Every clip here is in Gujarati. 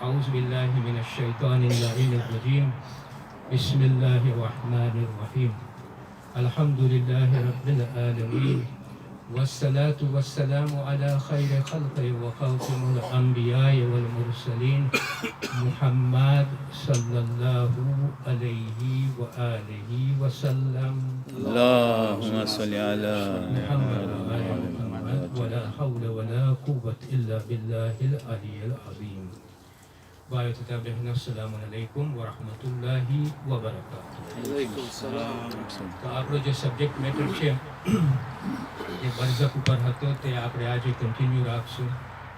أعوذ بالله من الشيطان اللعين الرجيم بسم الله الرحمن الرحيم الحمد لله رب العالمين والصلاة والسلام على خير خلقه وخاتم الأنبياء والمرسلين محمد صلى الله عليه وآله وسلم اللهم صل على محمد وآل محمد ولا حول ولا قوة إلا بالله العلي العظيم. Baik, kita berikan Assalamualaikum warahmatullahi wabarakatuh. Waalaikumsalam. તો આપણો જે સબ્જેક્ટ મેટર છે એ બરઝખ ઉપર હતો તે આપણે આજે કન્ટિન્યુ રાખશું.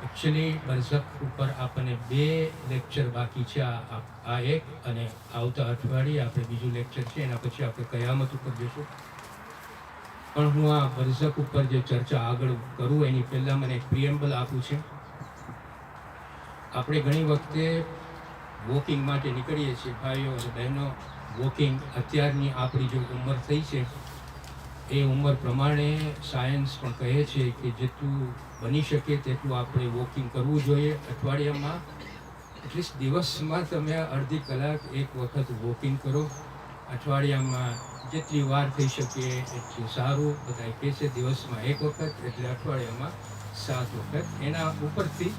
એકચ્યુઅલી બરઝખ ઉપર આપણને 2 લેક્ચર બાકી છે, આ એક અને આવતા અઠવાડિયે આપણે બીજું લેક્ચર છે, એના પછી આપણે કયામત ઉપર જઈશું. પણ હું આ બરઝખ ઉપર જે ચર્ચા આગળ કરું એની પહેલાં મને એક પ્રિએમ્બલ આપું છે. આપણે ઘણી વખતે વોકિંગ માટે નીકળીએ છીએ ભાઈઓ અને બહેનો. વોકિંગ અત્યારની આપણી જે ઉંમર થઈ છે એ ઉંમર પ્રમાણે સાયન્સ પણ કહે છે કે જેટલું બની શકે તેટલું આપણે વોકિંગ કરવું જોઈએ. અઠવાડિયામાં એટલીસ્ટ દિવસમાં તમે અડધી કલાક એક વખત વોકિંગ કરો. અઠવાડિયામાં જેટલી વાર થઈ શકે એટલું સારું. બધા કહે છે દિવસમાં એક વખત એટલે અઠવાડિયામાં 7 વખત. એના ઉપરથી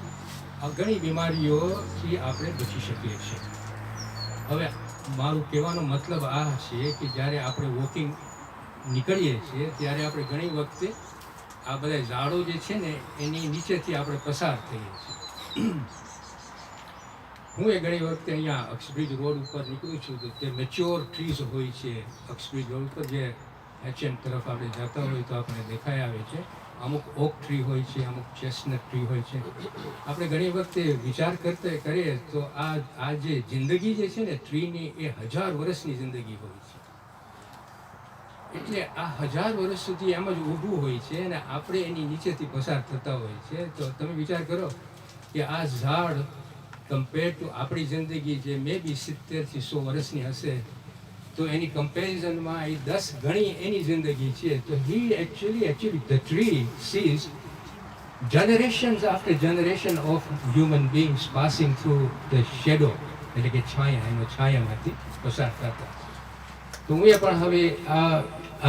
ઘણી બીમારીઓથી આપણે બચી શકીએ છીએ. હવે મારું કહેવાનો મતલબ આ છે કે જ્યારે આપણે વોકિંગ નીકળીએ છીએ ત્યારે આપણે ઘણી વખતે આ બધા ઝાડો જે છે ને એની નીચેથી આપણે પસાર થઈએ છીએ. હું એ ઘણી વખતે અહીંયા અક્ષબ્રિજ રોડ ઉપર નીકળું છું તો તે મેચ્યોર ટ્રીઝ હોય છે. અક્ષબ્રિજ રોડ ઉપર જે HM તરફ આપણે જતા હોય તો આપણે દેખાઈ આવે છે. અમુક ઓક ટ્રી હોય છે, અમુક ચેસ્ટનટ ટ્રી હોય છે. આપણે ઘણી વખતે વિચાર કરીએ તો આ જે જિંદગી જે છે ને ટ્રીની એ 1000 વર્ષની જિંદગી હોય છે. એટલે આ 1000 વર્ષ સુધી એમ જ ઊભું હોય છે અને આપણે એની નીચેથી પસાર થતા હોય છે. તો તમે વિચાર કરો કે આ ઝાડ કમ્પેર ટુ આપણી જિંદગી જે મે બી 70 થી 100 વર્ષની હશે તો એની કમ્પેરિઝનમાં એ 10 ગણી એની જિંદગી છે. તો actually the tree sees generations after generation of human beings passing through the shadow, એટલે કે છાયા, એનો છાયામાંથી પસાર થતા. તો હું એ પણ હવે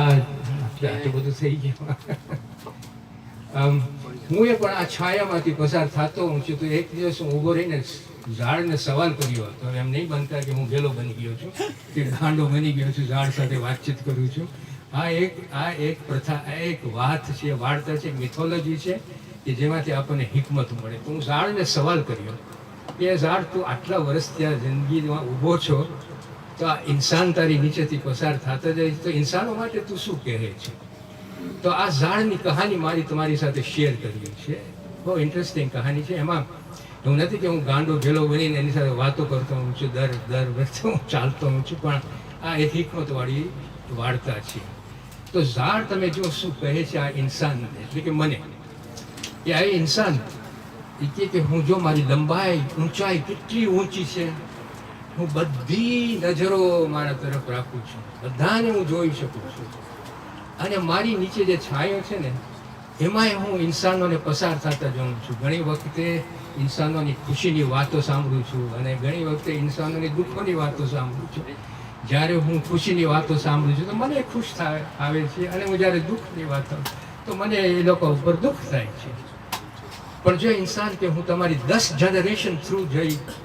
આટલું બધું થઈ ગયું હું એ પણ આ છાયામાંથી પસાર થતો હું છું. તો એક દિવસ હું ઊભો રહીને ઝાડને સવાલ કર્યો હતો. એમ નહીં બનતા કે હું ગેલો બની ગયો છું કે ગાંડો બની ગયો છું, ઝાડ સાથે વાતચીત કરું છું. આ એક પ્રથા, આ એક વાત છે, વાર્તા છે, મિથોલોજી છે કે જેમાંથી આપણને હિકમત મળે. તો હું ઝાડને સવાલ કર્યો કે ઝાડ તું આટલા વર્ષ ત્યાં જિંદગીમાં ઊભો છો તો આ ઇન્સાન તારી નીચેથી પસાર થતા જાય તો ઇન્સાનો માટે તું શું કહે છે? તો આ ઝાડની કહાની મારી તમારી સાથે શેર કરવી છે. બહુ ઇન્ટરેસ્ટિંગ કહાની છે. એમાં એવું નથી કે હું ગાંડો ગેલો બનીને એની સાથે વાતો કરતો હું છું, દર વર્ષે હું ચાલતો હું છું, પણ આ એક હિકમતવાળી વાર્તા છે. તો ઝાડ તમે જો શું કહે છે આ ઇન્સાન એટલે કે મને કે આ ઇન્સાન એ કે હું જો મારી લંબાઈ ઊંચાઈ કેટલી ઊંચી છે, હું બધી નજરો મારા તરફ રાખું છું, બધાને હું જોઈ શકું છું અને મારી નીચે જે છાંયો છે ને એમાંય હું ઇન્સાનોને પસાર થતા જોઉં છું. ઘણી વખતે ઇન્સાનોની ખુશીની વાતો સાંભળું છું અને ઘણી વખતે ઇન્સાનોની દુઃખોની વાતો સાંભળું છું. જ્યારે હું ખુશીની વાતો સાંભળું છું તો મને ખુશ આવે છે અને હું જ્યારે દુઃખની વાતો તો મને એ લોકો ઉપર દુઃખ થાય છે. પણ જો ઇન્સાન કે હું તમારી 10 જનરેશન થ્રુ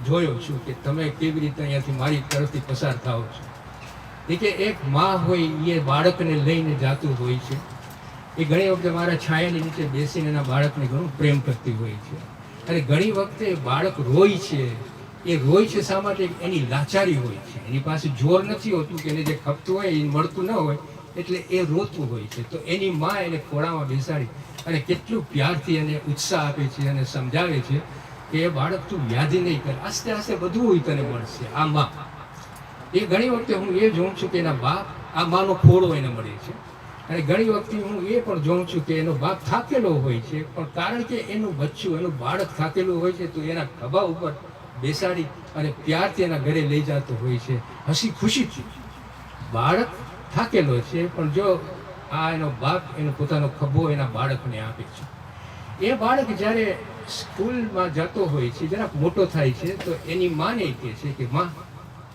જોયો છું કે તમે કેવી રીતે અહીંયાથી મારી તરફથી પસાર થાઓ છો. એ કે એક માં હોય એ બાળકને લઈને જાતું હોય છે. એ ઘણી વખતે મારા છાયાની નીચે બેસીને એના બાળકને ઘણું પ્રેમ કરતી હોય છે અને ઘણી વખતે બાળક રોય છે. એ રોય છે શા માટે? એની લાચારી હોય છે, એની પાસે જોર નથી હોતું કે એને જે ખપતું હોય એ મળતું ન હોય એટલે એ રોતું હોય છે. તો એની માં એને ખોળામાં બેસાડી અને કેટલું પ્યારથી એને ઉત્સાહ આપે છે અને સમજાવે છે કે એ બાળક તું વ્યાધિ નહીં કર, આસ્તે આસ્તે બધું હોય તને મળશે. આ માં એ ઘણી વખતે હું એ જોઉં છું કે એના બાપ આ માનો ખોળો એને મળે છે અને ઘણી વખતે હું એ પણ જોઉં છું કે એનો બાપ થાકેલો હોય છે પણ કારણ કે એનું બચ્ચું, એનું બાળક થાકેલું હોય છે તો એના ખભા ઉપર બેસાડી અને પ્યારથી એના ઘરે લઈ જતો હોય છે, હસી ખુશીથી. બાળક થાકેલો છે પણ જો આ એનો બાપ એનો પોતાનો ખભો એના બાળકને આપે છે. એ બાળક જ્યારે સ્કૂલમાં જતો હોય છે, જરાક મોટો થાય છે તો એની માને કહે છે કે માં,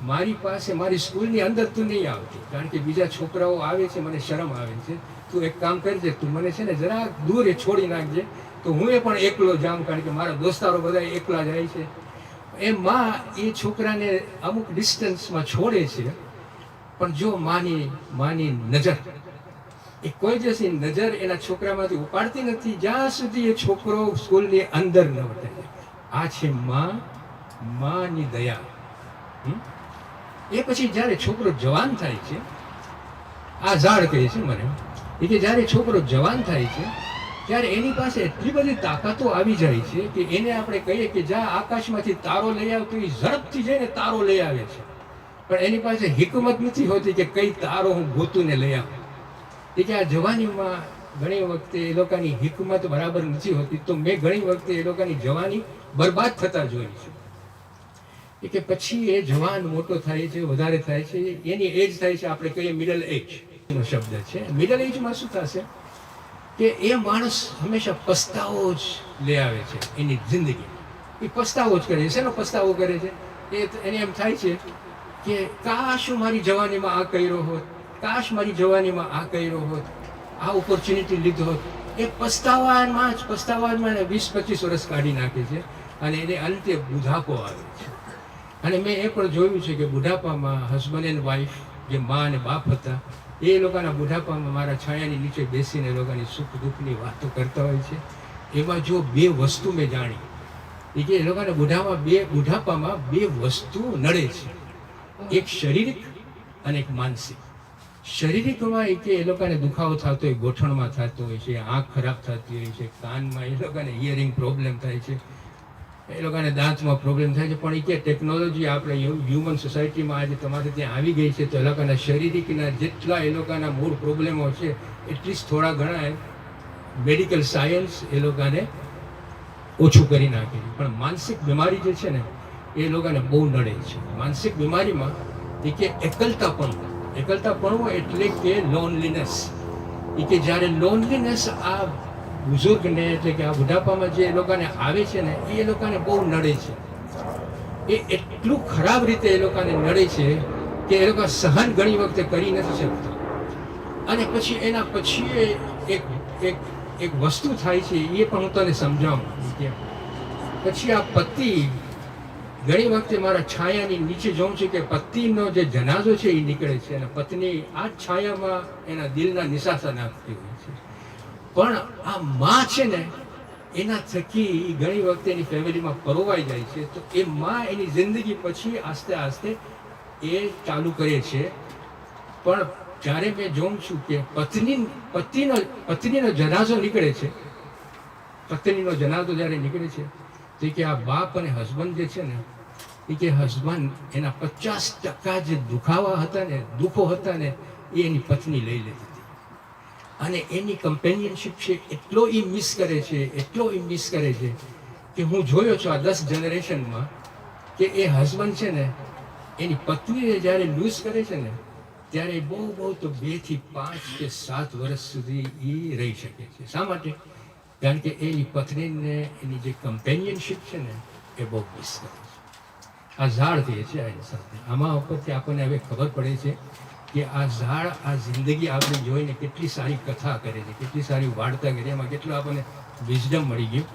મારી પાસે મારી સ્કૂલની અંદર તું નહીં આવતી, કારણ કે બીજા છોકરાઓ આવે છે, મને શરમ આવે છે. તું એક કામ કરજે, તું મને છે ને જરાક દૂર છોડી નાખજે, તો હું એ પણ એકલો જાઉં, કારણ કે મારા દોસ્તારો બધા એકલા જાય છે. એ માં એ છોકરાને અમુક ડિસ્ટન્સમાં છોડે છે, પણ જો માની નજર એ કોઈ દિવસ નજર એના છોકરામાંથી ઉપાડતી નથી જ્યાં સુધી એ છોકરો સ્કૂલની અંદર ન વટે. આ છે માની દયા. એ પછી જ્યારે છોકરો જવાન થાય છે, આ ઝાડ કહે છે મને, એ કે જ્યારે છોકરો જવાન થાય છે ત્યારે એની પાસે એટલી બધી તાકાતો આવી જાય છે કે એને આપણે કહીએ કે જા આકાશમાંથી તારો લઈ આવ, તો એ ઝડપથી જઈને તારો લઈ આવે છે. પણ એની પાસે હિકમત નથી હોતી કે કઈ તારો હું ગોતું ને લઈ આવું. એ કે આ જવાનીમાં ઘણી વખતે એ લોકોની હિકમત બરાબર નથી હોતી, તો મેં ઘણી વખતે એ લોકોની જવાની બરબાદ થતા જોઈ છે. એ કે પછી એ જવાન મોટો થાય છે, વધારે થાય છે, એની એજ થાય છે, આપણે કહીએ મિડલ એજ નો શબ્દ છે. મિડલ એજમાં શું થશે કે એ માણસ હંમેશા પસ્તાવો જ લઈ આવે છે એની જિંદગી. એ પસ્તાવો જ કરે છે. શેનો પસ્તાવો કરે છે? એને એમ થાય છે કે કાશ હું મારી જવાનીમાં આ કર્યો હોત, કાશ મારી જવાનીમાં આ કર્યો હોત, આ ઓપોર્ચ્યુનિટી લીધો હોત. એ પસ્તાવામાં 20-25 વર્ષ કાઢી નાખે છે અને એને અંતે બુઢાપો આવે છે. અને મેં એ પણ જોયું છે કે બુઢાપામાં હસબન્ડ એન્ડ વાઈફ, જે મા અને બાપ હતા, એ લોકોના બુઢાપામાં મારા છાયાની નીચે બેસીને એ લોકોની સુખ દુઃખની વાતો કરતા હોય છે. એમાં જો 2 વસ્તુ મેં જાણી, એ કે એ લોકોના બુઢાપામાં 2 વસ્તુ નડે છે, એક શારીરિક અને એક માનસિક. શારીરિકમાં એ કે એ લોકોને દુખાવો થતો હોય, ગોઠણમાં થતો હોય છે, આંખ ખરાબ થતી હોય છે, કાનમાં એ લોકોને હિયરિંગ પ્રોબ્લેમ થાય છે, એ લોકોને દાંતમાં પ્રોબ્લેમ થાય છે. પણ એ કે ટેકનોલોજી આપણે હ્યુમન સોસાયટીમાં આજે તમારે ત્યાં આવી ગઈ છે, તો એ લોકોના શારીરિકના જેટલા એ લોકોના મૂળ પ્રોબ્લેમો છે, એટલીસ્ટ થોડા ઘણા મેડિકલ સાયન્સ એ લોકોને ઓછું કરી નાખે છે. પણ માનસિક બીમારી જે છે ને, એ લોકોને બહુ નડે છે. માનસિક બીમારીમાં એ કે એકલતાપણું એટલે કે લોનલીનેસ. એ કે જ્યારે લોનલીનેસ આ બુઝુર્ગને, એટલે કે આ બુઢાપામાં જે એ લોકોને આવે છે ને, એ લોકોને બહુ નડે છે. એ એટલું ખરાબ રીતે એ લોકોને નડે છે કે એ લોકો સહન ઘણી વખતે કરી નથી શકતા. અને પછી એના પછી એક વસ્તુ થાય છે, એ પણ હું તને સમજાવું. પછી આ પતિ, ઘણી વખતે મારા છાયાની નીચે જોઉં છું કે પતિનો જે જનાઝો છે એ નીકળે છે અને પત્ની આ છાયામાં એના દિલના નિશાસા નાખતી હોય છે. પણ આ માં છે ને, એના થકી ઘણી વખતે એની ફેમિલીમાં પરોવાઈ જાય છે. તો એ માં એની જિંદગી પછી આસ્તે એ ચાલુ કરે છે. પણ જ્યારે મેં જોઉં છું કે પત્નીનો જનાઝો નીકળે છે, પત્નીનો જનાઝો જ્યારે નીકળે છે, તો કે આ બાપ અને હસબન્ડ જે છે ને, એ કે હસબન્ડ એના 50% જે દુઃખો હતા ને, એ એની પત્ની લઈ લેતી હતી. અને એની કમ્પેનિયનશિપ છે એટલો એ મિસ કરે છે કે હું જોયો છું આ 10 જનરેશનમાં કે એ હસબન્ડ છે ને, એની પત્નીને જ્યારે લૂઝ કરે છે ને, ત્યારે બહુ તો 2 થી 5 કે 7 વર્ષ સુધી એ રહી શકે છે. શા માટે? કારણ કે એની પત્નીને એની જે કમ્પેનિયનશિપ છે ને, એ બહુ મિસ કરે છે. આ ઝાડ કહે છે આ ઇન્સાનને. આમાં ઉપરથી આપણને હવે ખબર પડે છે કે આ ઝાડ, આ જિંદગી આપણે જોઈને કેટલી સારી કથા કરે છે, કેટલી સારી વાર્તા કરે, એમાં કેટલું આપણને વિઝડમ મળી ગયું.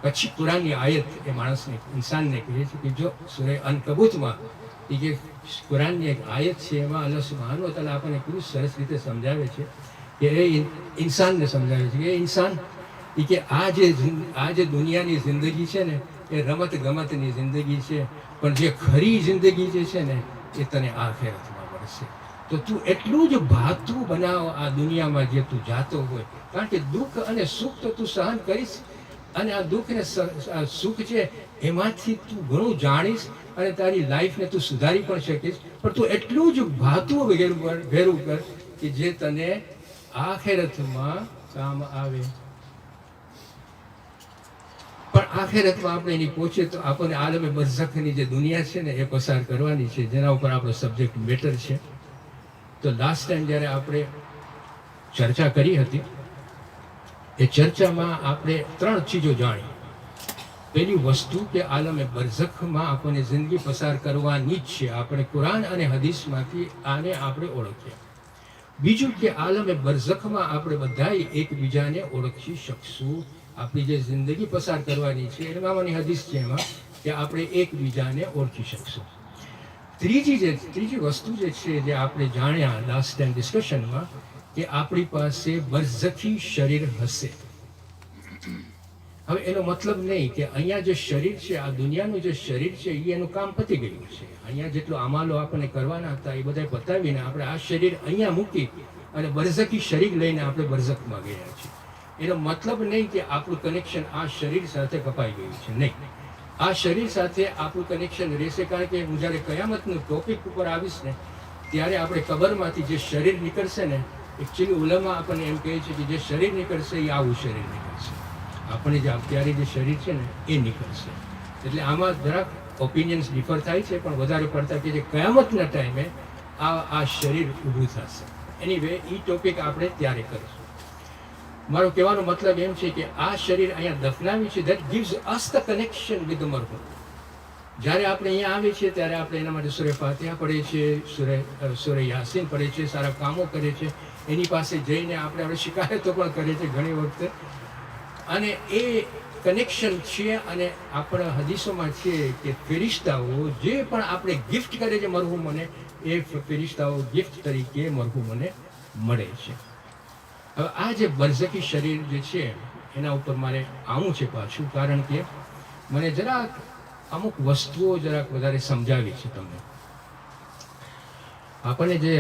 પછી કુરાનની આયત એ માણસને, ઇન્સાનને કહે છે કે જો સૂરે અનકબૂતમાં એ જે કુરાનની એક આયત છે, એમાં અલ્લાહ સુબ્હાનહુ વ તઆલા આપણને કેટલું સરસ રીતે સમજાવે છે કે એ ઇન્સાનને સમજાવે છે કે એ ઇન્સાન, એ કે આ જે દુનિયાની જિંદગી છે ને, એ રમત ગમતની જિંદગી છે, પણ જે ખરી જિંદગી જે છે ને, એ તને આખિરતમાં મળશે. તો તું એટલું જ ભાતું બનાવ આ દુનિયામાં જે તું જાતો હોય, કારણ કે દુઃખ અને સુખ તો તું સહન કરીશ, અને આ દુઃખ ને સુખ છે એમાંથી તું ઘણું જાણીશ અને તારી લાઈફને તું સુધારી પણ શકીશ. પણ તું એટલું જ ભાતું ભેરું કર કે જે તને આખિરતમાં કામ આવે. પણ આખિરતમાં આપણે એની પહોંચે તો આપણને આલમે બરઝખની જે દુનિયા છે ને, એ પસાર કરવાની છે, જેના ઉપર આપણો સબ્જેક્ટ મેટર છે. તો લાસ્ટ ટાઈમ જ્યારે આપણે ચર્ચા કરી હતી, એ ચર્ચામાં આપણે 3 ચીજો જાણી. પેલી વસ્તુ કે આલમે બરઝખમાં આપણને જિંદગી પસાર કરવાની જ છે. આપણે કુરાન અને હદીસમાંથી આને આપણે ઓળખીએ. બીજું કે આલમે બરઝખમાં આપણે બધાય એકબીજાને ઓળખી શકશું. આપણી જે જિંદગી પસાર કરવાની છે એમાંની હદીસ છે એમાં કે આપણે એકબીજાને ઓળખી શકશું. ત્રીજી વસ્તુ જે છે જે આપણે જાણ્યા લાસ્ટ ટાઈમ ડિસ્કશનમાં કે આપણી પાસે બરઝખી શરીર હશે. હવે એનો મતલબ નહીં કે અહીંયા જે શરીર છે, આ દુનિયાનું જે શરીર છે એ એનું કામ પતી ગયું છે. અહીંયા જેટલો અમાલો આપણને કરવાના હતા એ બધા પતાવીને આપણે આ શરીર અહીંયા મૂકી અને બરઝખી શરીર લઈને આપણે બરઝખમાં ગયા છીએ. એનો મતલબ નહીં કે આપણું કનેક્શન આ શરીર સાથે કપાઈ ગયું છે, નહીં. આ શરીર સાથે આપણું કનેક્શન રહેશે, કારણ કે હું જ્યારે કયામતનું ટોપિક ઉપર આવીશ ને ત્યારે આપણે કબરમાંથી જે શરીર નીકળશે ને, એકચ્યુઅલી ઉલમા આપણને એમ કહે છે કે જે શરીર નીકળશે એ આવું શરીર નીકળશે. આપણે જે અત્યારે જે શરીર છે ને એ નીકળશે. એટલે આમાં જરાક ઓપિનિયન્સ ડિફર થાય છે, પણ વધારે પડતા કે જે કયામતના ટાઈમે આ શરીર ઊભું થશે. એનીવે એ ટોપિક આપણે ત્યારે કરીશું. મારો કહેવાનો મતલબ એમ છે કે આ શરીર અહીંયા દફનાવી છે, that gives us the connection with the મરહૂમ. જ્યારે આપણે અહીંયા આવીએ છીએ ત્યારે આપણે એના માટે સૂરે ફાતિહા પઢીએ છીએ, સૂરે યાસીન પઢીએ છીએ, સારા કામો કરીએ છીએ. એની પાસે જઈને આપણે શિકાયતો પણ કરીએ છીએ ઘણી વખતે. અને એ કનેક્શન છે. અને આપણા હદીસોમાં છે કે ફેરિશ્તાઓ જે પણ આપણે ગિફ્ટ કરે છે મરહૂમને, એ ફેરિશ્તાઓ ગિફ્ટ તરીકે મરહૂમને મળે છે. હવે આ જે બરઝખી શરીર જે છે એના ઉપર મારે આવવું છે પાછું, કારણ કે મને જરાક અમુક વસ્તુઓ જરાક વધારે સમજાવી છે તમને. આપણને જે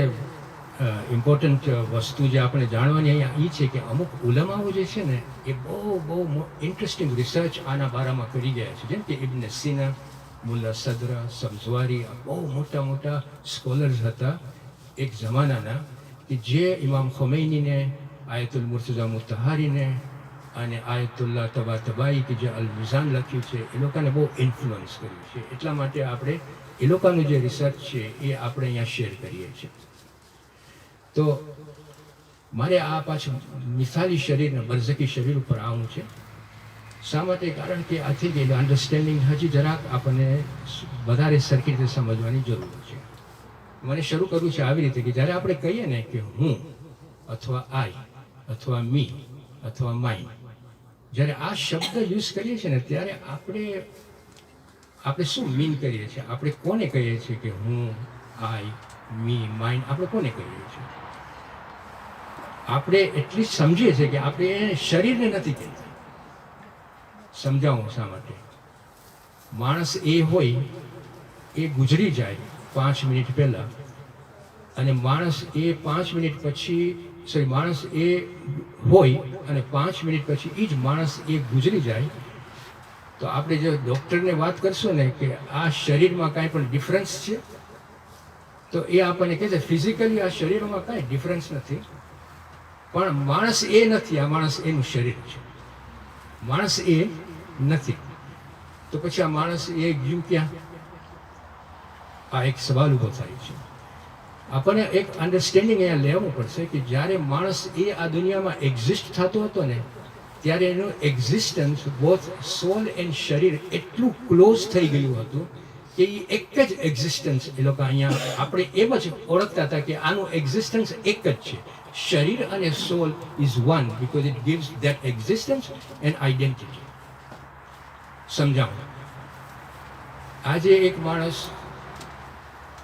ઇમ્પોર્ટન્ટ વસ્તુ જે આપણે જાણવાની અહીંયા એ છે કે અમુક ઉલમાઓ જે છે ને એ બહુ ઇન્ટરેસ્ટિંગ રિસર્ચ આના બારામાં કરી ગયા છે. જેમ કે ઇબ્ન સિના, મુલ્લા સદ્ર, સબ્ઝવારી, બહુ મોટા મોટા સ્કોલર્સ હતા એક જમાનાના, કે જે ઇમામ ખોમૈનીને, આયતુલ મુર્તઝા મુત્તહારીને અને આયતુલ્લાહ તબાતબાઈ કે જે અલ મિઝાન લખ્યું છે એ લોકોને બહુ ઇન્ફ્લુઅન્સ કર્યું છે. એટલા માટે આપણે એ લોકોનું જે રિસર્ચ છે એ આપણે અહીંયા શેર કરીએ છીએ. તો મારે આ પાછું મિસાલી શરીરને બરઝખી શરીર ઉપર આવવું છે. શા માટે? કારણ કે આથી ગયેલું અન્ડરસ્ટેન્ડિંગ હજી જરાક આપણને વધારે સરખી રીતે સમજવાની જરૂર છે. મને શરૂ કરવું છે આવી રીતે કે જ્યારે આપણે કહીએ ને કે હું અથવા આઈ અથવા મી અથવા માઇન, જ્યારે આ શબ્દ યુઝ કરીએ છીએ ને ત્યારે આપણે શું મીન કરીએ છીએ? આપણે કોને કહીએ છીએ કે હું, આઈ, મી, માઇન? આપણે કોને કહીએ છીએ? આપણે એટલી સમજીએ છીએ કે આપણે એ શરીરને નથી કહેતા. સમજાવું શા માટે? માણસ એ હોય એ ગુજરી જાય 5 મિનિટ પહેલા, અને માણસ એ 5 મિનિટ પછી માણસ એ હોય અને 5 મિનિટ પછી એ જ માણસ એ ગુજરી જાય, તો આપણે જો ડૉક્ટરને વાત કરશું ને કે આ શરીરમાં કાંઈ પણ ડિફરન્સ છે, તો એ આપણને કહે છે ફિઝિકલી આ શરીરમાં કાંઈ ડિફરન્સ નથી, પણ માણસ એ નથી, આ માણસ એનું શરીર છે. માણસ એ નથી, તો પછી આ માણસ એ ગયું ક્યાં? આ એક સવાલ ઊભો થાય છે. આપણને એક અન્ડરસ્ટેન્ડિંગ અહીંયા લેવું પડશે કે જ્યારે માણસ એ આ દુનિયામાં એક્ઝિસ્ટ થતો હતો ને ત્યારે એનું એક્ઝિસ્ટન્સ બોથ સોલ એન્ડ શરીર એટલું ક્લોઝ થઈ ગયું હતું કે એ એક જ એક્ઝિસ્ટન્સ એ લોકો અહીંયા આપણે એમ જ ઓળખતા હતા કે આનું એક્ઝિસ્ટન્સ એક જ છે. શરીર અને સોલ is one because it gives that existence and identity. સમજાવું. આજે એક માણસ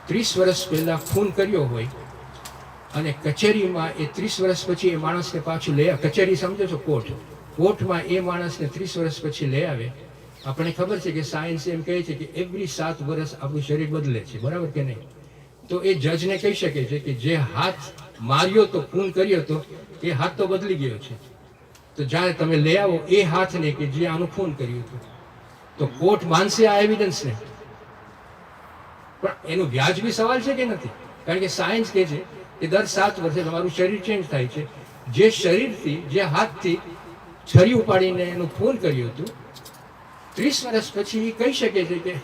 30 વર્ષ પહેલાં ખૂન કર્યો હોય અને કચેરીમાં એ 30 વર્ષ પછી એ માણસને પાછું લઈ આવે. કચેરી સમજો છો? કોર્ટમાં એ માણસને 30 વર્ષ પછી લઈ આવે. આપણને ખબર છે કે સાયન્સ એમ કહે છે કે એવરી 7 વર્ષ આપણું શરીર બદલે છે, બરાબર કે નહીં? તો એ જજને કહી શકે છે કે જે હાથ માર્યો તો, ખૂન કર્યો તો, એ હાથ તો બદલી ગયો છે, તો જ્યારે તમે લઈ આવો એ હાથને કે જે આનું ખૂન કર્યું હતું, તો કોર્ટ માનશે આ એવિડન્સને? પણ એનો વ્યાજબી સવાલ છે કે નથી? કારણ કે સાયન્સ કહે છે કે દર 7 વર્ષે તમારું શરીર ચેન્જ થાય છે. જે શરીરથી, જે હાથથી છરી ઉપાડીને એનું ખૂન કર્યું હતું, 30 વર્ષ પછી એ કહી શકે છે કે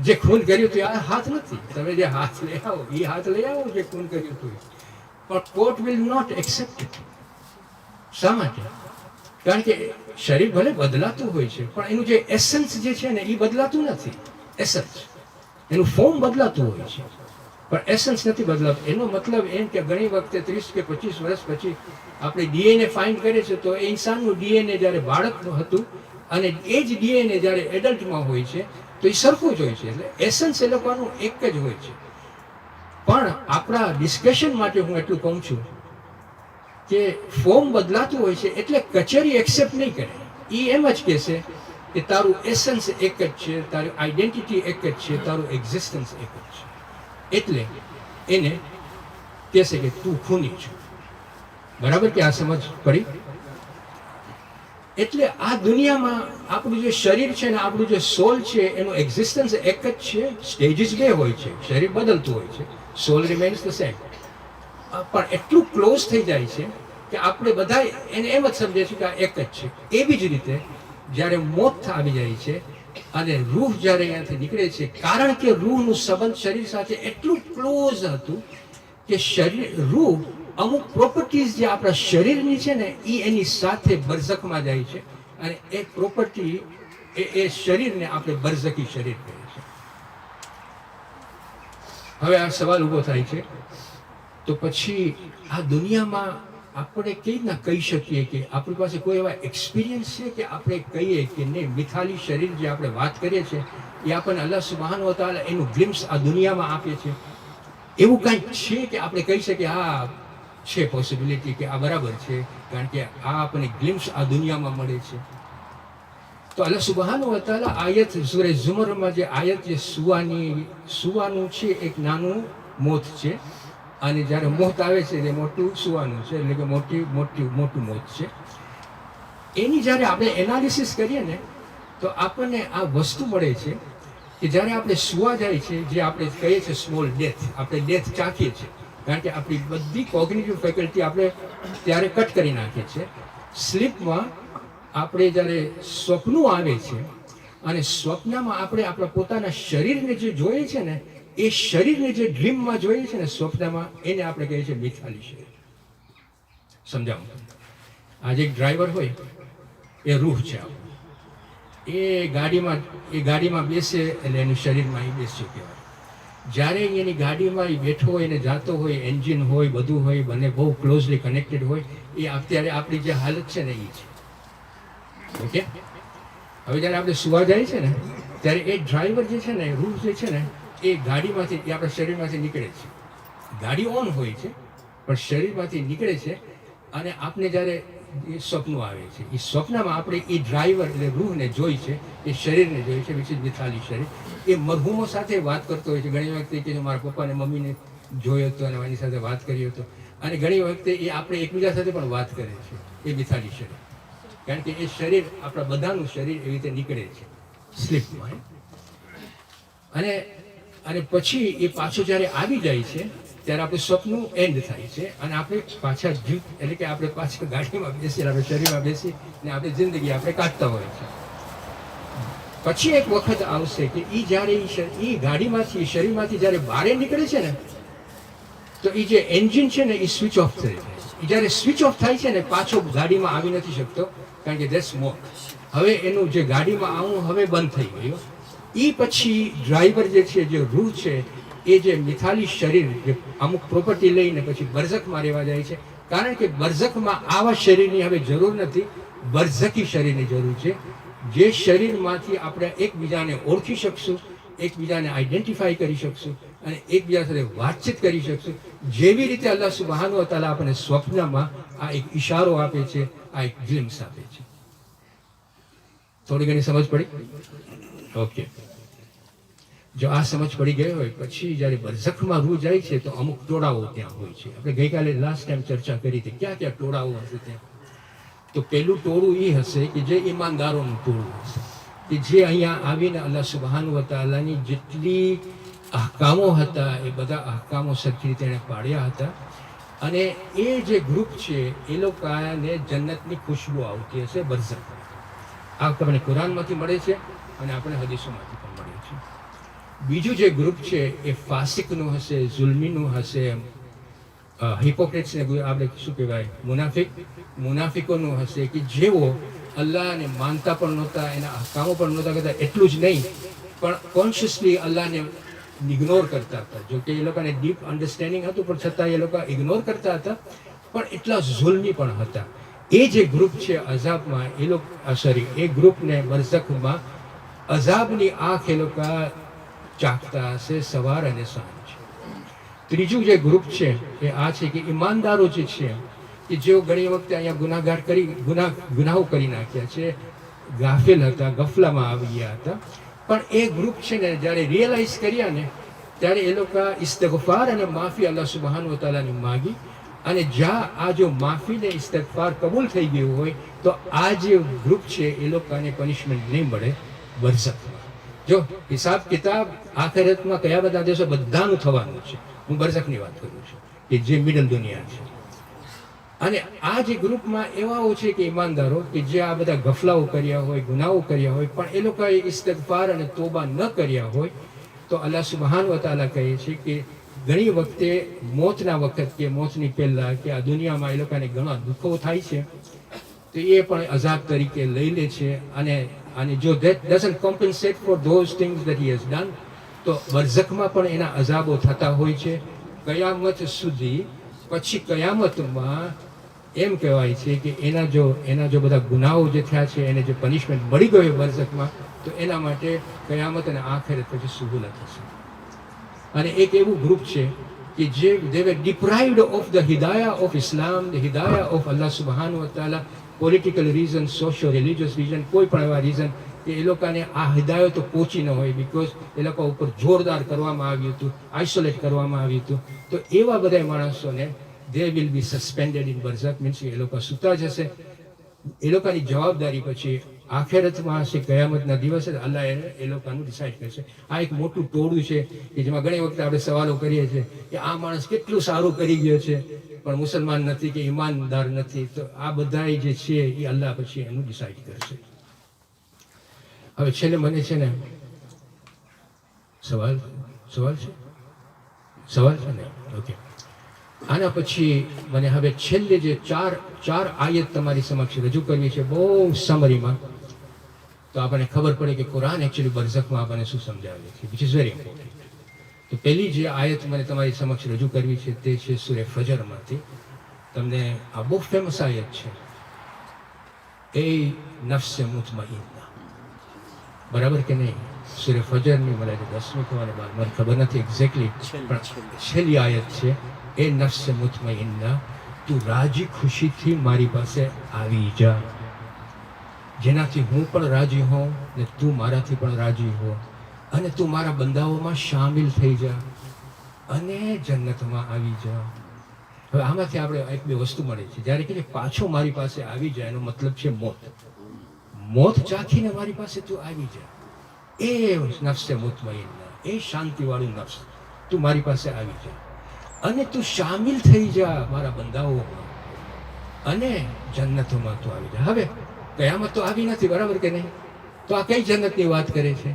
જે ખૂન કર્યું હતું આ હાથ નથી, તમે જે હાથ લઈ આવો એ હાથ લઈ આવો જે ખૂન કર્યું હતું. પણ court will not accept it. શા માટે? કારણ કે શરીર ભલે બદલાતું હોય છે પણ એનું જે એસન્સ જે છે ને એ બદલાતું નથી. એસન્સ એનું ફોર્મ બદલાતું હોય છે પણ એસન્સ નથી બદલાતું. એનો મતલબ એમ કે ઘણી વખતે 30 કે 25 વર્ષ પછી આપણે ડીએનએ ફાઇન્ડ કરીએ છીએ તો એ ઇન્સાનનું ડીએનએ જ્યારે બાળકનું હતું અને એ જ ડીએનએ જ્યારે એડલ્ટમાં હોય છે તો એ સરખું જ હોય છે. એટલે એસન્સ એ લોકોનું એક જ હોય છે. પણ આપણા ડિસ્કશન માટે હું એટલું કહું છું કે ફોર્મ બદલાતું હોય છે એટલે કચેરી એક્સેપ્ટ નહીં કરે. એ એમ જ કહેશે કે તારું એસન્સ એક જ છે, તારી આઈડેન્ટિટી એક જ છે, તારું એક્ઝિસ્ટન્સ એક જ છે. એટલે એને કહેશે કે તું ખૂની છે. બરાબર કે આ સમજ પડી? એટલે આ દુનિયામાં આપણું જે શરીર છે ને આપણું જે સોલ છે એનું એક્ઝિસ્ટન્સ એક જ છે. સ્ટેજીસ બે હોય છે, શરીર બદલતું હોય છે, સોલ રિમેન્સ ધ સેમ. પણ એટલું ક્લોઝ થઈ જાય છે કે આપણે બધા એને એમ જ સમજે છે કે આ એક જ છે. એવી જ રીતે જ્યારે મોત આવી જાય છે અને રૂહ જ્યારે અહીંયાથી નીકળે છે, કારણ કે રૂહનું સંબંધ શરીર સાથે એટલું ક્લોઝ હતું કે રૂહ અમુક પ્રોપર્ટીઝ જે આપણા શરીરની છે ને એ એની સાથે બરઝખમાં જાય છે અને એ પ્રોપર્ટી એ શરીરને આપણે બરઝખી શરીર કહીએ છીએ. હવે આ સવાલ ઊભો થાય છે તો પછી આ દુનિયામાં આપણે કેવી રીતના કહી શકીએ કે આપણી પાસે કોઈ એવા એક્સપિરિયન્સ છે કે આપણે કહીએ કે નહીં મિથાલી શરીર જે આપણે વાત કરીએ છીએ એ આપણને અલ્લાહ સુબ્હાનહુ વ તઆલા એનું ગ્લિમ્સ આ દુનિયામાં આપે છે? એવું કંઈક છે કે આપણે કહી શકીએ હા છે પોસિબિલિટી કે આ બરાબર છે કારણ કે આ આપણને ગ્લિમ્સ આ દુનિયામાં મળે છે? તો અલ્લાહ સુબ્હાનહુ વ તઆલા આયત સૂરે ઝુમરમાં જે આયત જે સુવાનું છે એક નાનું મોત છે અને જ્યારે મોત આવે છે તે મોટું સુવાનું છે એટલે કે મોટું મોત છે. એની જ્યારે આપણે એનાલિસિસ કરીએ ને તો આપણને આ વસ્તુ મળે છે કે જ્યારે આપણે સુવા જાય છે જે આપણે કહીએ છીએ સ્મોલ ડેથ, આપણે ડેથ ચાખીએ છીએ કારણ કે આપણી બધી કોગ્નિટિવ ફેકલ્ટી આપણે ત્યારે કટ કરી નાખીએ છીએ. સ્લીપમાં આપણે જ્યારે સ્વપ્નું આવે છે અને સ્વપ્નમાં આપણે આપણા પોતાના શરીરને જે જોઈએ છે ને એ શરીરને જે ડ્રીમમાં જોઈએ છે ને સ્વપ્નમાં એને આપણે કહીએ છીએ મિથાલી શરીર. સમજાવું? આજે એક ડ્રાઈવર હોય એ રૂહ છે આપણું. એ ગાડીમાં બેસે એટલે એનું શરીરમાં એ બેસ્યું કહેવાય. જ્યારે એની ગાડીમાં એ બેઠો હોય એને જાતો હોય, એન્જિન હોય, બધું હોય, બંને બહુ ક્લોઝલી કનેક્ટેડ હોય, એ અત્યારે આપણી જે હાલત છે ને એ છે. ઓકે? હવે જ્યારે આપણે સુવા જાય છે ને ત્યારે એ ડ્રાઈવર જે છે ને રૂહ જે છે ને એ ગાડીમાંથી એ આપણા શરીરમાંથી નીકળે છે. ગાડી ઓન હોય છે પણ શરીરમાંથી નીકળે છે અને આપણે જ્યારે એ સ્વપ્ન આવે છે એ સ્વપ્નમાં આપણે એ ડ્રાઈવર એટલે રૂહને જોઈ છે, એ શરીરને જોઈ છે, વિચ ઇઝ મિથાલી શરીર. એ મરહુમો સાથે વાત કરતો હોય છે. ઘણી વખતે કે મારા પપ્પાને મમ્મીને જોયો હતો અને એની સાથે વાત કરી હતો અને ઘણી વખતે એ આપણે એકબીજા સાથે પણ વાત કરે છે એ મિથાલી શરીર. કારણ કે એ શરીર આપણા બધાનું શરીર એવી રીતે નીકળે છે સ્લીપમાં. અને પછી એ પાછો જ્યારે આવી જાય છે ત્યારે આપણે સ્વપ્નનું એન્ડ થાય છે અને આપણે પાછા એટલે કે આપણે પાછા ગાડીમાં બેસી આપણે શરીરમાં બેસી ને આપણે જિંદગી આપણે કાઢતા હોય છે. પછી એક વખત આવશે કે એ જ્યારે એ ગાડીમાંથી શરીરમાંથી જ્યારે બહાર નીકળે છે ને તો એ જે એન્જિન છે ને એ સ્વિચ ઓફ થઈ જાય છે. એ જ્યારે સ્વિચ ઓફ થાય છે ને પાછો ગાડીમાં આવી નથી શકતો કારણ કે ધેટ્સ મોર. હવે એનું જે ગાડીમાં આવવું હવે બંધ થઈ ગયું. એ પછી ડ્રાઈવર જે છે જે રૂહ છે એ જે મિથાલી શરીર જે અમુક પ્રોપર્ટી લઈને પછી બરઝખમાં રહેવા જાય છે કારણ કે બરઝખમાં આવા શરીરની હવે જરૂર નથી, બરઝખી શરીરની જરૂર છે. જે શરીરમાંથી આપણે એકબીજાને ઓળખી શકશું, એકબીજાને આઈડેન્ટિફાઈ કરી શકશું અને એકબીજા સાથે વાતચીત કરી શકશું. જેવી રીતે અલ્લાહ સુબ્હાનહુ વ તઆલા આપણને સ્વપ્નમાં આ એક ઈશારો આપે છે, આ એક ગ્લિમ્સ આપે છે. થોડી ઘણી સમજ પડી? ઓકે. જો આ સમજ પડી ગઈ હોય પછી જ્યારે બરઝખમાં રૂહ જાય છે તો અમુક ટોળાઓ ત્યાં હોય છે. આપણે ગઈકાલે લાસ્ટ ટાઈમ ચર્ચા કરી હતી ક્યાં ક્યાં ટોળાઓ હશે ત્યાં. તો પહેલું ટોળું એ હશે કે જે ઈમાનદારોનું ટોળું હશે કે જે અહીંયા આવીને અલ્લાહ સુબ્હાનહુ વ તઆલાની જેટલી અહકામો હતા એ બધા અહકામો સરખી રીતે એણે પાડ્યા હતા અને એ જે ગ્રુપ છે એ લોકોને જન્નતની ખુશ્બુ આવતી હશે બરઝખ. આ તમને કુરાનમાંથી મળે છે અને આપણે હદીસોમાંથી પણ મળે છે. બીજું જે ગ્રુપ છે એ ફાસિકનું હશે, ઝુલ્મીનું હશે, હિપોક્રેટ્સને આપણે શું કહેવાય, મુનાફિકોનું હશે કે જેઓ અલ્લાહને માનતા પણ નહોતા, એના કામો પણ નહોતા કરતા, એટલું જ નહીં પણ કોન્શિયસલી અલ્લાહને ઇગ્નોર કરતા હતા. જો કે એ લોકોને ડીપ અન્ડરસ્ટેન્ડિંગ હતું પણ છતાં એ લોકો ઇગ્નોર કરતા હતા, પણ એટલા ઝુલ્મી પણ હતા. એ જે ગ્રુપ છે અઝાબમાં, એ લોકો એ ગ્રુપને બરઝખમાં અઝાબની આંખ એ લોકો ચાખતા હશે સવાર અને સાંજ. ત્રીજું જે ગ્રુપ છે એ આ છે કે ઈમાનદારો જે છે કે જેઓ ઘણી વખતે અહીંયા ગુનાહો કરી નાખ્યા છે, ગાફિલ હતા, ગફલામાં આવી ગયા હતા, પણ એ ગ્રુપ છે ને જ્યારે રિયલાઇઝ કર્યા ને ત્યારે એ લોકો ઇસ્તિગફાર અને માફી અલ્લાહ સુબ્હાનહુ વ તઆલાની માગી, અને જ્યાં આ જો માફી ને ઇસ્તિગફાર કબૂલ થઈ ગયું હોય તો આ જે ગ્રુપ છે એ લોકોને પનિશમેન્ટ નહીં મળે બરઝખમાં. જો હિસાબ કિતાબ આખિરતમાં કયા બધા દેશો બધાનું થવાનું છે, હું બરઝખની વાત કરું છું કે જે મિડલ દુનિયા છે. અને આ જે ગ્રુપમાં એવાઓ છે કે ઈમાનદારો કે જે આ બધા ગફલાઓ કર્યા હોય, ગુનાઓ કર્યા હોય, પણ એ લોકોએ ઇસ્તિગફાર અને તોબા ન કર્યા હોય તો અલ્લાહ સુબ્હાનહુ વ તઆલા કહે છે કે ઘણી વખતે મોતના વખત કે મોતની પહેલા કે આ દુનિયામાં એ લોકોને ઘણા દુઃખો થાય છે તો એ પણ અઝાબ તરીકે લઈ લે છે. અને જો that doesn't compensate for those things that he has done, તો બરઝખમાં પણ એના અઝાબો થતા હોય છે કયામત સુધી. પછી કયામતમાં એમ કહેવાય છે કે એના જો બધા ગુનાઓ જે થયા છે એને જે પનિશમેન્ટ મળી ગયો બરઝખમાં તો એના માટે કયામત અને આખિરત પછી સહુલત થશે. અને એક એવું ગ્રુપ છે કે જે they were deprived of the hidayah of Islam, the hidayah of Allah subhanahu wa ta'ala, political reason, socio religious reason, કોઈ પણ એવા રીઝન કે એ લોકોને આ હિદાયત પહોંચી ન હોય, બીકોઝ એ લોકો ઉપર જોરદાર કરવામાં આવ્યું હતું, આઇસોલેટ કરવામાં આવ્યું હતું. તો એવા બધા માણસોને they will be suspended in barzakh, means એ લોકો સૂતા જશે. એ લોકોની જવાબદારી પછી આખિરતમાં હશે, કયામતના દિવસે અલ્લાહ એ લોકોનું ડિસાઇડ કરશે. આ એક મોટું ટોળું છે કે જેમાં ઘણી વખત આપણે સવાલો કરીએ છીએ કે આ માણસ કેટલું સારું કરી ગયો છે પણ મુસલમાન નથી કે ઈમાનદાર નથી. તો આ બધા જે છે એ અલ્લાહ પછી એનું ડિસાઇડ કરશે. હવે છેલ્લે મને છે ને સવાલ છે ને? ઓકે. આના પછી મને હવે છેલ્લે જે ચાર આયત તમારી સમક્ષ રજૂ કરવી છે બહુ સમરીમાં, તો આપણને ખબર પડે કે કુરાન એકચ્યુઅલી બરઝખમાં આપણને શું સમજાવે છે, વિચ ઇઝ વેરી ઇમ્પોર્ટન્ટ. તો પહેલી જે આયત મને તમારી સમક્ષ રજૂ કરવી છે તે છે સૂરે ફજરમાંથી. તમને આ બહુ ફેમસ આયત છે, એ નફ્સે મુતમઈન્ના, બરાબર કે નહીં? સૂરે ફજરની મને 10મી કહેવાની વાત મને ખબર નથી એક્ઝેક્ટલી, પણ છેલ્લી આયત છે એ નફ્સે મુતમઈન્ના, તું રાજી ખુશીથી મારી પાસે આવી જા, જેનાથી હું પણ રાજી હોઉં ને તું મારાથી પણ રાજી હો, અને તું મારા બંદાઓમાં શામિલ થઈ જા અને જન્નતમાં આવી જા. હવે આમાંથી આપણે એક બે વસ્તુ મળે છે. જ્યારે કે પાછો મારી પાસે આવી જાય એનો મતલબ છે મોત ચાખીને મારી પાસે તું આવી જા, એ નફ્સે મુતમઈન્ના, એ શાંતિવાળું નફ્સ, તું મારી પાસે આવી જા અને તું શામિલ થઈ જા મારા બંદાઓમાં અને જન્નતોમાં તું આવી જા. હવે કયામત તો આવી નથી, બરાબર કે નહીં? તો આ કઈ જન્નતની વાત કરે છે?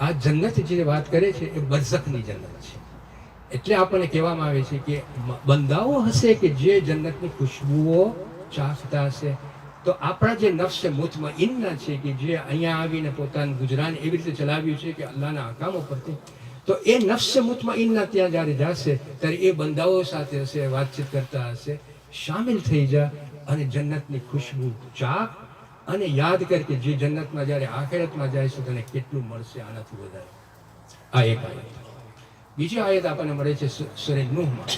આ જન્નત જે વાત કરે છે એ બરઝખની જન્નત છે. એટલે આપણને કહેવામાં આવે છે કે બંદાઓ હશે કે જે જન્નતની ખુશ્બુઓ ચાખતા હશે. તો આપણા જે નફ્સે મુતમઈન્ના છે કે જે અહીંયા આવીને પોતાનું ગુજરાન એવી રીતે ચલાવ્યું છે કે અલ્લાહના અહકામો પરથી, તો એ નફ્સે મુતમઈન્ના ત્યાં જ્યારે જશે ત્યારે એ બંદાઓ સાથે હશે, વાતચીત કરતા હશે, શામિલ થઈ જા અને જન્નતની ખુશ્બુ ચાખ અને યાદ કર કે જે જન્નતમાં જ્યારે આખિરતમાં જાય છે તને કેટલું મળશે આનાથી વધારે. આ એક આયત. બીજી આયત આપણને મળે છે સૂરે નૂહમાં.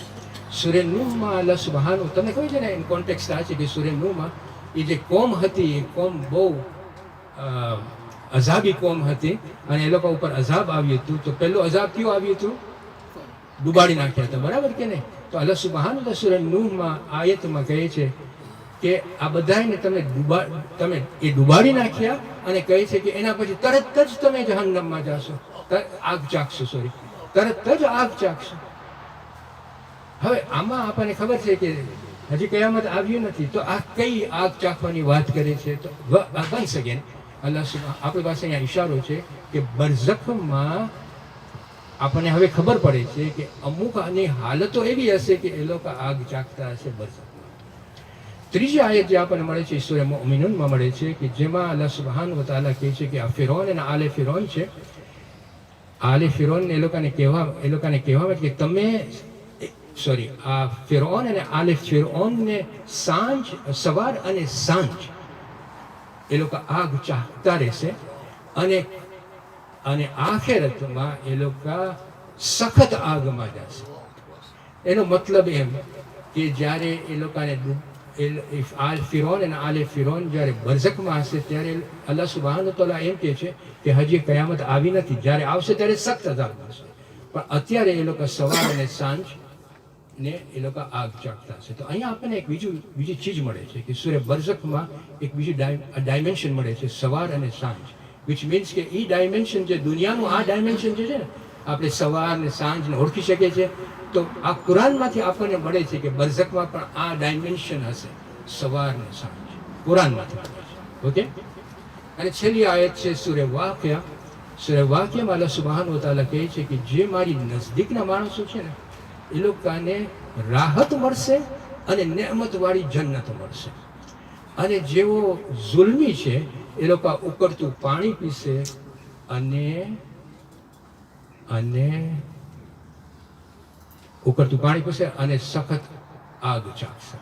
સૂરે નૂહમાં અલ્લાહ સુબ્હાનહુ, તમને ખબર છે ને એનું કોન્ટેક્સ્ટ આ છે કે સૂરે નૂહમાં એ જે કોમ હતી એ કોમ બહુ અઝાબી કોમ હતી અને એ લોકો ઉપર અઝાબ આવ્યું હતું. તો પહેલું અઝાબ કયું આવ્યું હતું? ડૂબાડી નાખ્યા હતા, બરાબર કે નહીં? તો અલ્લાહ સુબ્હાનહુ સૂરે નૂહમાં આયતમાં કહે છે કે આ બધાને તમે ડૂબાડી નાખ્યા અને કહે છે કે એના પછી તરત જ તમે જહન્નમમાં જાશો, આગ ચાખશો, તરત જ આગ ચાખશો. હવે આમાં આપણને ખબર છે કે હજી કયામત આવ્યું નથી, તો આ કઈ આગ ચાખવાની વાત કરે છે? તો વન્સ અગેન અલ્લાહ આપણી પાસે અહીંયા ઈશારો છે કે બરઝખમાં આપણને હવે ખબર પડે છે કે અમુક આની હાલતો એવી હશે કે એ લોકો આગ ચાખતા હશે બરઝખમાં. ત્રીજી આયત જે આપણને મળે છે સૂરા મુમિનૂનમાં મળે છે કે જેમાં અલ્લાહ સુબ્હાનહુ વ તઆલા કહે છે કે આ ફિરૌન અને આલે ફિરૌન છે. આલે ફિરૌનને એ લોકોને કહેવામાં કે તમે આ ફિરૌન અને આલે ફિરૌનને સવાર અને સાંજ એ લોકો આગ ચાહતા રહેશે અને આખેરતમાં એ લોકો સખત આગમાં જશે. એનો મતલબ એમ કે જ્યારે એ લોકોને ફિરૌન અને આલે ફિરૌન જ્યારે બરઝખમાં હશે ત્યારે અલ્લાહ સુબ્હાનહુ તઆલા એમ કહે છે કે હજી કયામત આવી નથી, જ્યારે આવશે ત્યારે સખ્ત અઝાબ મળશે, પણ અત્યારે એ લોકો સવાર અને સાંજ ને એ લોકો આગ ચાખતા હશે. તો અહીંયા આપણને એક બીજી ચીજ મળે છે કે સૂરે બરઝખમાં એક બીજી ડાયમેન્શન મળે છે, સવાર અને સાંજ, વિચ મીન્સ કે એ ડાયમેન્શન જે દુનિયાનું આ ડાયમેન્શન જે છે ને આપણે સવાર ને સાંજને ઓળખી શકીએ છીએ, તો આ કુરાનમાંથી આપણને મળે છે કે બરઝખમાં પણ આ ડાયમેન્શન હશે, સવાર ને સાંજ, કુરાનમાંથી મળે છે. ઓકે. અને છેલ્લી આયત છે સૂરે વાકિયા. સૂરે વાકિયામાં અલ્લાહ સુબ્હાનહુ વ તઆલા કહે છે કે જે મારી નજદીકના માણસો છે ને એ લોકોને રાહત મળશે અને નેમતવાળી જન્નત મળશે, અને જેઓ ઝુલ્મી છે એ લોકો ઉકળતું પાણી પીશે અને ઉકળતું પાણી પીશે અને સખત આગ ચાખશે.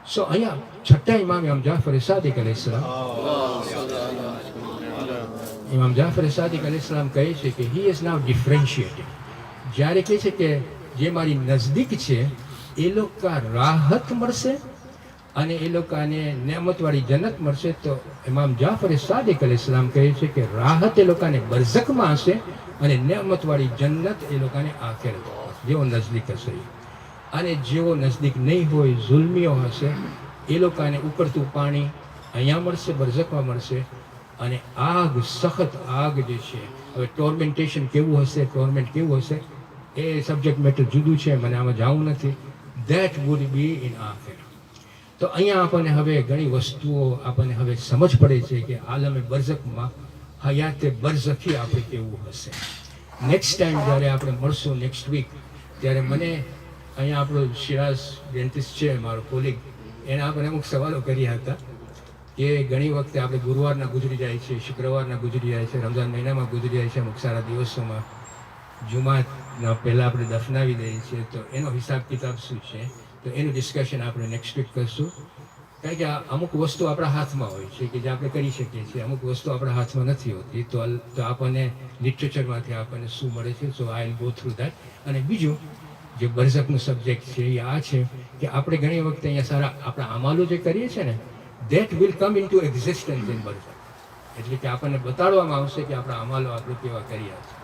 સો અહીંયા છઠ્ઠા ઇમામ જાફર સાદિક અલૈહિસ્સલામ કહે છે કે હી ઇઝ નાઉ ડિફરન્શિએટેડ. જ્યારે કહે છે કે જે મારી નજદીક છે એ લોકો રાહત મળશે અને એ લોકોને નેમતવાળી જન્નત મળશે, તો ઇમામ જાફર સાદિક અલૈહિસ્સલામ કહે છે કે રાહત એ લોકોને બરઝખમાં હશે અને નેમતવાળી જન્નત એ લોકોને આખિરતમાં હશે, જેવો નજદીક હશે. અને જેવો નજદીક નહીં હોય, ઝુલ્મીઓ હશે, એ લોકોને ઉકળતું પાણી અહીંયા મળશે, બરઝખમાં મળશે, અને આગ, સખત આગ જે છે. હવે ટોર્મેન્ટેશન કેવું હશે એ સબ્જેક્ટ મેટર જુદું છે, મને આમાં જવું નથી. ધેટ વુડ બી ઇન આખિર. તો અહીંયા આપણને હવે ઘણી વસ્તુઓ આપણને હવે સમજ પડે છે કે આલમે બરઝખમાં હયાતે બરઝખી આપણે કેવું હશે. નેક્સ્ટ ટાઈમ જ્યારે આપણે મળશું નેક્સ્ટ વીક, ત્યારે મને અહીંયા આપણો શિરાઝ ડેન્ટિસ્ટ છે, મારો કોલિગ, એને આપણે અમુક સવાલો કર્યા હતા કે ઘણી વખતે આપણે ગુરુવારના ગુજરી જાય છે, શુક્રવારના ગુજરી જાય છે, રમઝાન મહિનામાં ગુજરી જાય છે, અમુક સારા દિવસોમાં જુમાના પહેલાં આપણે દફનાવી દઈએ છીએ. તો એનો હિસાબ કિતાબ શું છે, તો એનું ડિસ્કશન આપણે નેક્સ્ટ વીક કરશું. કારણ કે અમુક વસ્તુ આપણા હાથમાં હોય છે કે જે આપણે કરી શકીએ છીએ, અમુક વસ્તુ આપણા હાથમાં નથી હોતી. તો આપણને લિટરેચરમાંથી આપણને શું મળે છે, so I will go through that. અને બીજું જે બરઝખનું સબ્જેક્ટ છે એ આ છે કે આપણે ઘણી વખતે અહીંયા સારા આપણા અમાલો જે કરીએ છીએ ને, that will come in to existence in બરઝખ. એટલે કે આપણને બતાડવામાં આવશે કે આપણા અમાલો આપણે કેવા કર્યા છે.